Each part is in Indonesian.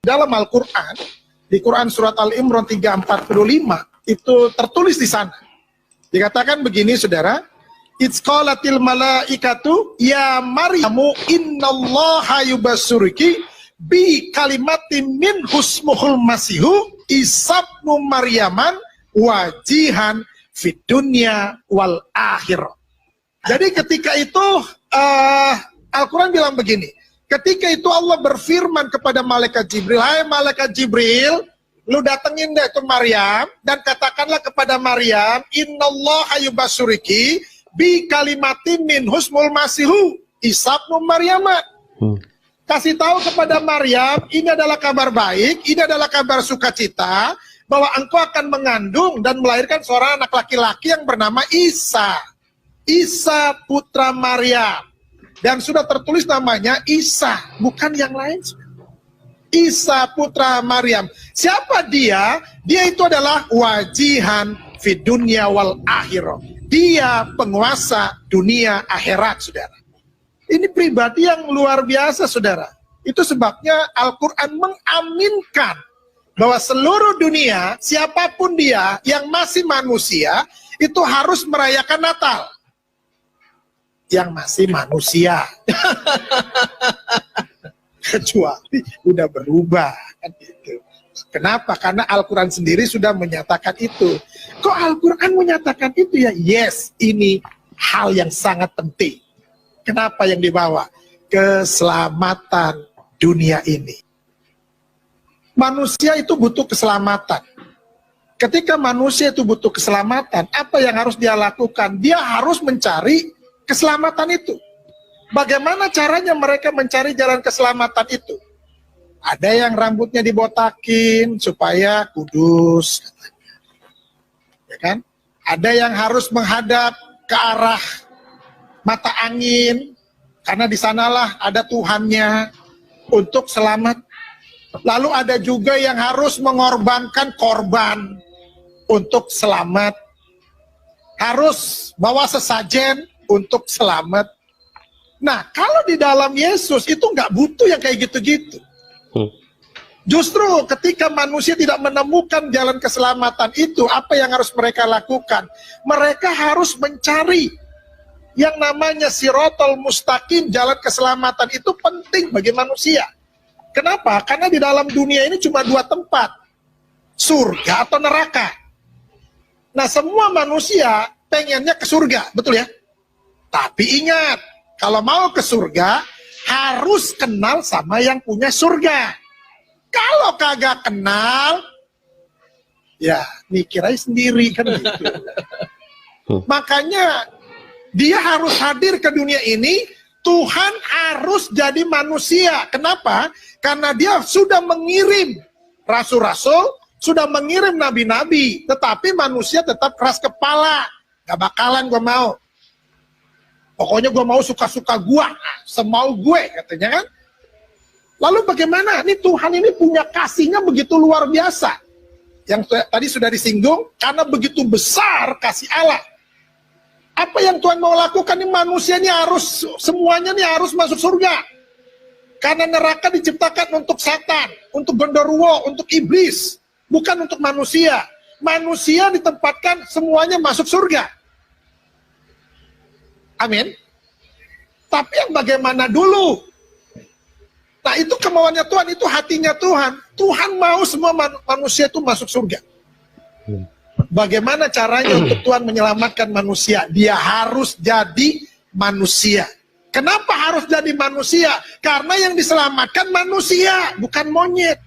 Dalam Al-Quran, di Quran Surat Al-Imran 345, itu tertulis di sana. Dikatakan begini, saudara. It's qalatil malaikatu ya Maryamu innallaha yubassuruki bi kalimatin min husmuhul masihu isabnu Maryaman wajihan fid dunya wal akhirah. Jadi ketika itu Al-Quran bilang begini. Ketika itu Allah berfirman kepada malaikat Jibril, hai malaikat Jibril, lu datengin deh ke Maryam dan katakanlah kepada Maryam, innallaha yubassuriki bi kalimatin min husmul masihu isabnu Maryama. Kasih tahu kepada Maryam, ini adalah kabar baik, ini adalah kabar sukacita, bahwa engkau akan mengandung dan melahirkan seorang anak laki-laki yang bernama Isa. Isa putra Maryam. Dan sudah tertulis namanya Isa, bukan yang lain. Isa putra Maryam. Siapa dia? Dia itu adalah wajihan fid dunya wal akhirah. Dia penguasa dunia akhirat, saudara. Ini pribadi yang luar biasa, saudara. Itu sebabnya Al-Quran mengaminkan bahwa seluruh dunia, siapapun dia yang masih manusia, itu harus merayakan Natal. Yang masih manusia. Kecuali udah berubah kan gitu. Kenapa? Karena Al-Quran sendiri sudah menyatakan itu. Kok Al-Quran menyatakan itu ya? Yes, ini hal yang sangat penting. Kenapa yang dibawa? Keselamatan dunia ini. Manusia itu butuh keselamatan. Ketika manusia itu butuh keselamatan, apa yang harus dia lakukan? Dia harus mencari keselamatan itu. Bagaimana caranya mereka mencari jalan keselamatan itu? Ada yang rambutnya dibotakin supaya kudus, ya kan? Ada yang harus menghadap ke arah mata angin, karena di sanalah ada Tuhannya untuk selamat. Lalu ada juga yang harus mengorbankan korban untuk selamat. Harus bawa sesajen untuk selamat. Nah, kalau di dalam Yesus itu nggak butuh yang kayak gitu-gitu. Justru ketika manusia tidak menemukan jalan keselamatan itu, apa yang harus mereka lakukan? Mereka harus mencari yang namanya sirotol mustaqim, jalan keselamatan itu penting bagi manusia. Kenapa? Karena di dalam dunia ini cuma dua tempat, surga atau neraka. Nah, semua manusia pengennya ke surga, betul ya? Tapi ingat, kalau mau ke surga, harus kenal sama yang punya surga. Kalau kagak kenal, ya mikir aja sendiri kan gitu. Makanya, dia harus hadir ke dunia ini, Tuhan harus jadi manusia. Kenapa? Karena dia sudah mengirim rasul-rasul, sudah mengirim nabi-nabi, tetapi manusia tetap keras kepala. Gak bakalan gue mau. Pokoknya gue mau suka-suka gue, semau gue, katanya kan. Lalu bagaimana? Ini Tuhan ini punya kasihnya begitu luar biasa. Yang tadi sudah disinggung, karena begitu besar kasih Allah. Apa yang Tuhan mau lakukan? Ini manusia ini harus, semuanya ini harus masuk surga. Karena neraka diciptakan untuk setan, untuk genderuwo, untuk iblis. Bukan untuk manusia. Manusia ditempatkan semuanya masuk surga. Amin. Tapi yang bagaimana dulu? Nah, itu kemauannya Tuhan, itu hatinya Tuhan. Tuhan mau semua manusia itu masuk surga. Bagaimana caranya untuk Tuhan menyelamatkan manusia? Dia harus jadi manusia. Kenapa harus jadi manusia? Karena yang diselamatkan manusia, bukan monyet.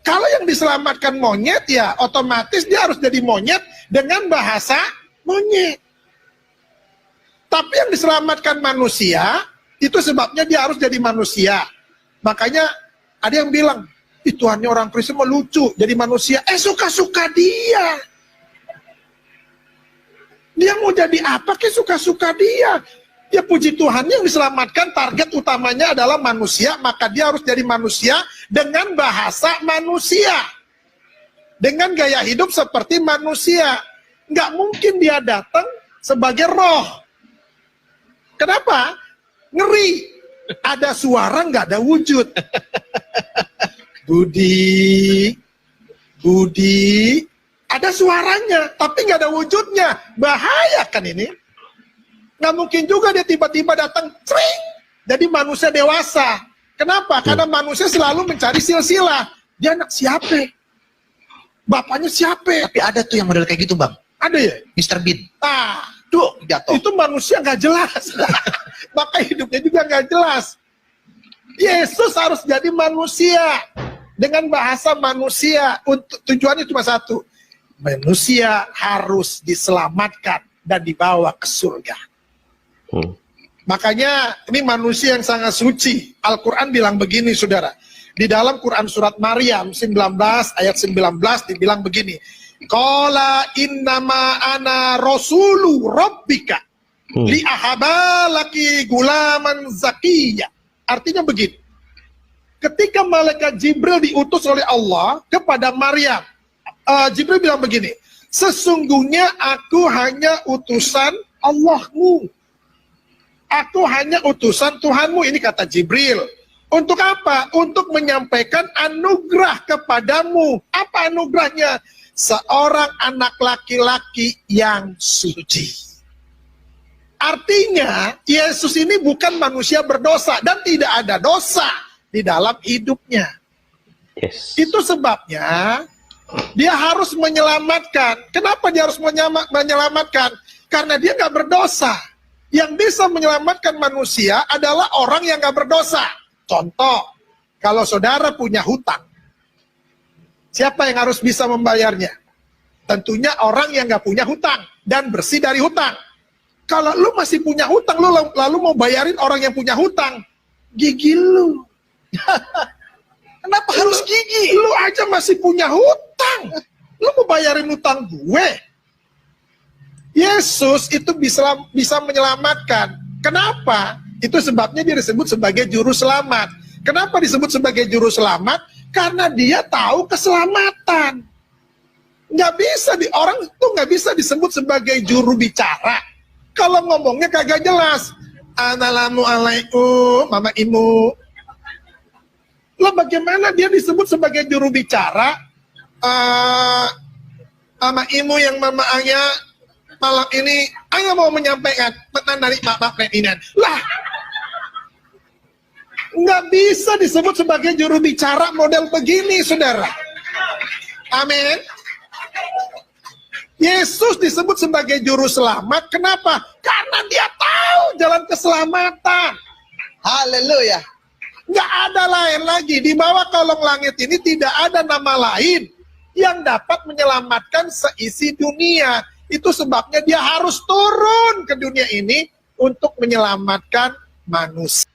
Kalau yang diselamatkan monyet, ya otomatis dia harus jadi monyet dengan bahasa monyet. Tapi yang diselamatkan manusia, itu sebabnya dia harus jadi manusia. Makanya ada yang bilang, Tuhannya orang Kristen melucu jadi manusia. Suka-suka dia. Dia mau jadi apa ke suka-suka dia. Ya puji Tuhan, yang diselamatkan target utamanya adalah manusia, maka dia harus jadi manusia dengan bahasa manusia. Dengan gaya hidup seperti manusia. Nggak mungkin dia datang sebagai roh. Kenapa? Ngeri. Ada suara, nggak ada wujud. Budi, Budi, ada suaranya, tapi nggak ada wujudnya. Bahaya kan ini? Nggak mungkin juga dia tiba-tiba datang, cring, jadi manusia dewasa. Kenapa? Karena manusia selalu mencari silsilah. Dia anak siapa? Bapaknya siapa? Tapi ada tuh yang model kayak gitu, Bang. Ada ya? Mr. Bean. Tuh, Jatuh. itu manusia nggak jelas. Maka hidupnya juga nggak jelas. Yesus harus jadi manusia. Dengan bahasa manusia. Untuk tujuannya cuma satu. Manusia harus diselamatkan dan dibawa ke surga. Makanya ini manusia yang sangat suci. Al-Quran bilang begini, saudara. Di dalam Quran surat Maryam 19 ayat 19 dibilang begini. Qala innama ana rasulu rabbika li ahaba laki gulaman zakiyya. Artinya begini. Ketika malaikat Jibril diutus oleh Allah kepada Maryam, Jibril bilang begini, sesungguhnya aku hanya utusan Allahmu. Aku hanya utusan Tuhanmu, ini kata Jibril. Untuk apa? Untuk menyampaikan anugerah kepadamu. Apa anugerahnya? Seorang anak laki-laki yang suci. Artinya, Yesus ini bukan manusia berdosa dan tidak ada dosa di dalam hidupnya. Yes. Itu sebabnya dia harus menyelamatkan. Kenapa dia harus menyelamatkan? Karena dia nggak berdosa. Yang bisa menyelamatkan manusia adalah orang yang nggak berdosa. Contoh, kalau saudara punya hutang, siapa yang harus bisa membayarnya? Tentunya orang yang nggak punya hutang dan bersih dari hutang. Kalau lu masih punya hutang, lu lalu mau bayarin orang yang punya hutang, gigi lu. Kenapa harus gigi? Lu aja masih punya hutang. Lu mau bayarin hutang gue? Yesus itu bisa menyelamatkan. Kenapa? Itu sebabnya dia disebut sebagai juru selamat. Kenapa disebut sebagai juru selamat? Karena dia tahu keselamatan. Orang itu nggak bisa disebut sebagai juru bicara kalau ngomongnya kagak jelas. Assalamualaikum, mama imu. Lah bagaimana dia disebut sebagai juru bicara? Mama imu yang mama ayah malam ini ayah mau menyampaikan pesan dari bapak presiden. Lah, nggak bisa disebut sebagai juru bicara model begini, saudara. Amin. Yesus disebut sebagai juru selamat. Kenapa? Karena dia tahu jalan keselamatan. Haleluya. Nggak ada lain lagi. Di bawah kolong langit ini tidak ada nama lain yang dapat menyelamatkan seisi dunia. Itu sebabnya dia harus turun ke dunia ini untuk menyelamatkan manusia.